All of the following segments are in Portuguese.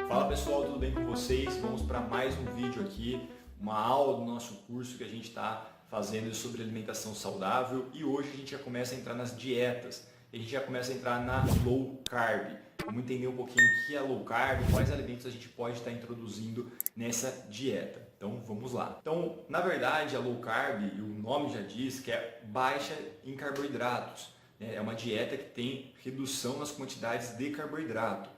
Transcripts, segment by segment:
Fala pessoal, tudo bem com vocês? Vamos para mais um vídeo aqui, uma aula do nosso curso que a gente está fazendo sobre alimentação saudável, e hoje a gente já começa a entrar nas dietas, a gente já começa a entrar na low carb. Vamos entender um pouquinho o que é low carb, quais alimentos a gente pode estar introduzindo nessa dieta. Então vamos lá. Então, na verdade, a low carb, e o nome já diz que é baixa em carboidratos, né? É uma dieta que tem redução nas quantidades de carboidrato.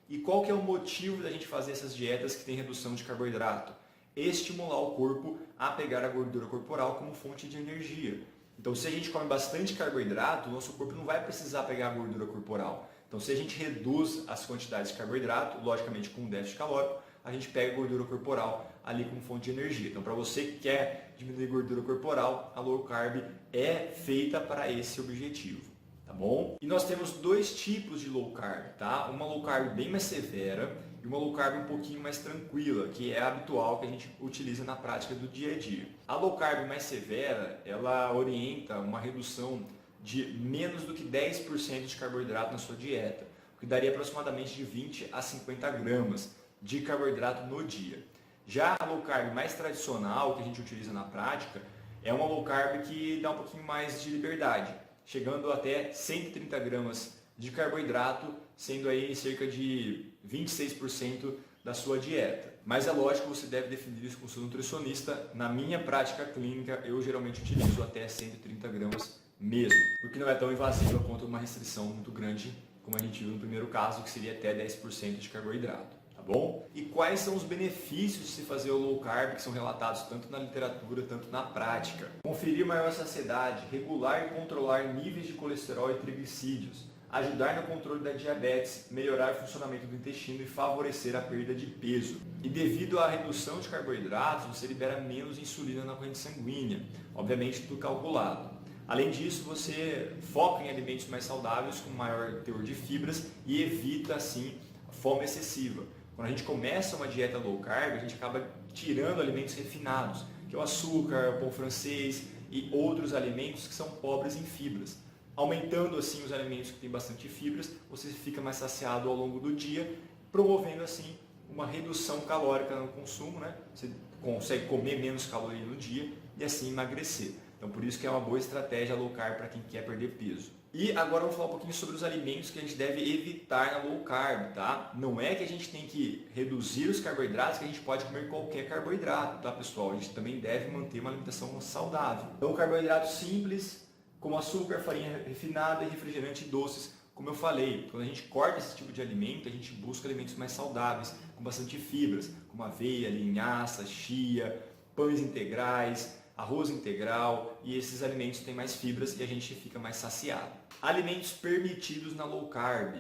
E qual que é o motivo da gente fazer essas dietas que tem redução de carboidrato? Estimular o corpo a pegar a gordura corporal como fonte de energia. Então, se a gente come bastante carboidrato, o nosso corpo não vai precisar pegar a gordura corporal. Então, se a gente reduz as quantidades de carboidrato, logicamente com um déficit calórico, a gente pega a gordura corporal ali como fonte de energia. Então, para você que quer diminuir gordura corporal, a low carb é feita para esse objetivo. Tá bom? E nós temos dois tipos de low carb, tá? Uma low carb bem mais severa e uma low carb um pouquinho mais tranquila, que é a habitual que a gente utiliza na prática do dia a dia. A low carb mais severa, ela orienta uma redução de menos do que 10% de carboidrato na sua dieta, o que daria aproximadamente de 20 a 50 gramas de carboidrato no dia. Já a low carb mais tradicional, que a gente utiliza na prática, é uma low carb que dá um pouquinho mais de liberdade, chegando até 130 gramas de carboidrato, sendo aí cerca de 26% da sua dieta. Mas é lógico que você deve definir isso com o seu nutricionista. Na minha prática clínica, eu geralmente utilizo até 130 gramas mesmo, porque não é tão invasiva quanto uma restrição muito grande, como a gente viu no primeiro caso, que seria até 10% de carboidrato. Bom? E quais são os benefícios de se fazer o low carb, que são relatados tanto na literatura, tanto na prática? Conferir maior saciedade, regular e controlar níveis de colesterol e triglicídios, ajudar no controle da diabetes, melhorar o funcionamento do intestino e favorecer a perda de peso. E devido à redução de carboidratos, você libera menos insulina na corrente sanguínea, obviamente tudo calculado. Além disso, você foca em alimentos mais saudáveis com maior teor de fibras e evita, assim, a fome excessiva. Quando a gente começa uma dieta low carb, a gente acaba tirando alimentos refinados, que é o açúcar, o pão francês e outros alimentos que são pobres em fibras. Aumentando assim os alimentos que têm bastante fibras, você fica mais saciado ao longo do dia, promovendo assim uma redução calórica no consumo, né? Você consegue comer menos caloria no dia e assim emagrecer. Então por isso que é uma boa estratégia low carb para quem quer perder peso. E agora vamos falar um pouquinho sobre os alimentos que a gente deve evitar na low carb, tá? Não é que a gente tem que reduzir os carboidratos, que a gente pode comer qualquer carboidrato, tá pessoal? A gente também deve manter uma alimentação saudável. Então carboidratos simples, como açúcar, farinha refinada e refrigerante e doces, como eu falei. Quando a gente corta esse tipo de alimento, a gente busca alimentos mais saudáveis, com bastante fibras, como aveia, linhaça, chia, pães integrais, arroz integral, e esses alimentos têm mais fibras e a gente fica mais saciado. Alimentos permitidos na low carb: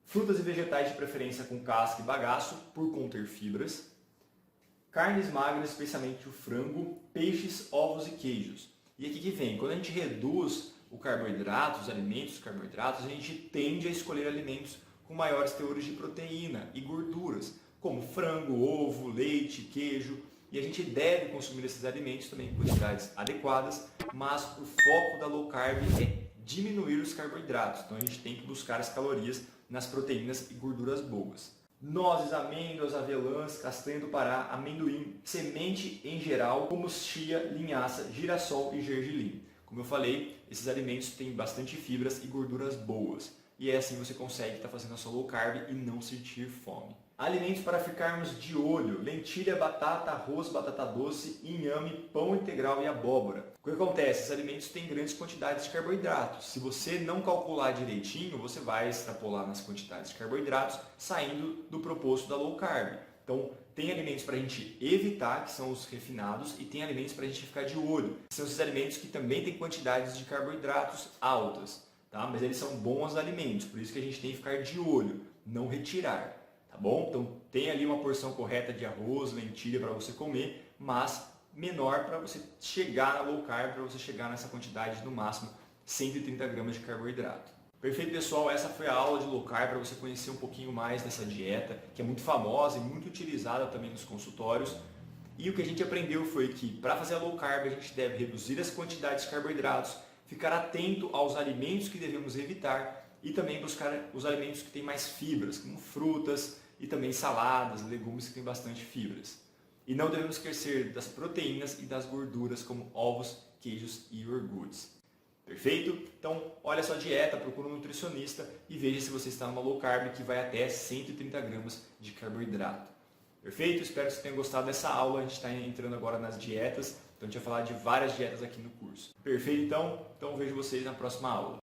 frutas e vegetais de preferência com casca e bagaço, por conter fibras; carnes magras, especialmente o frango; peixes, ovos e queijos. E aqui que vem, quando a gente reduz o carboidrato, os alimentos carboidratos, a gente tende a escolher alimentos com maiores teores de proteína e gorduras, como frango, ovo, leite, queijo. E a gente deve consumir esses alimentos também em quantidades adequadas, mas o foco da low carb é diminuir os carboidratos. Então a gente tem que buscar as calorias nas proteínas e gorduras boas. Nozes, amêndoas, avelãs, castanha do Pará, amendoim, semente em geral, como chia, linhaça, girassol e gergelim. Como eu falei, esses alimentos têm bastante fibras e gorduras boas. E é assim você consegue estar fazendo a sua low carb e não sentir fome. Alimentos para ficarmos de olho: lentilha, batata, arroz, batata doce, inhame, pão integral e abóbora. O que acontece? Esses alimentos têm grandes quantidades de carboidratos. Se você não calcular direitinho, você vai extrapolar nas quantidades de carboidratos, saindo do proposto da low carb. Então, tem alimentos para a gente evitar, que são os refinados, e tem alimentos para a gente ficar de olho, que são esses alimentos que também têm quantidades de carboidratos altas, tá? Mas eles são bons alimentos, por isso que a gente tem que ficar de olho, não retirar. Tá bom? Então tem ali uma porção correta de arroz, lentilha para você comer, mas menor para você chegar na low carb, para você chegar nessa quantidade no máximo 130 gramas de carboidrato. Perfeito, pessoal? Essa foi a aula de low carb para você conhecer um pouquinho mais dessa dieta, que é muito famosa e muito utilizada também nos consultórios. E o que a gente aprendeu foi que para fazer a low carb a gente deve reduzir as quantidades de carboidratos, ficar atento aos alimentos que devemos evitar e também buscar os alimentos que têm mais fibras, como frutas e também saladas, legumes que têm bastante fibras. E não devemos esquecer das proteínas e das gorduras, como ovos, queijos e iogurtes. Perfeito? Então, olha a sua dieta, procura um nutricionista e veja se você está numa low carb que vai até 130 gramas de carboidrato. Perfeito? Espero que você tenha gostado dessa aula. A gente está entrando agora nas dietas, então a gente vai falar de várias dietas aqui no curso. Perfeito, então? Então vejo vocês na próxima aula.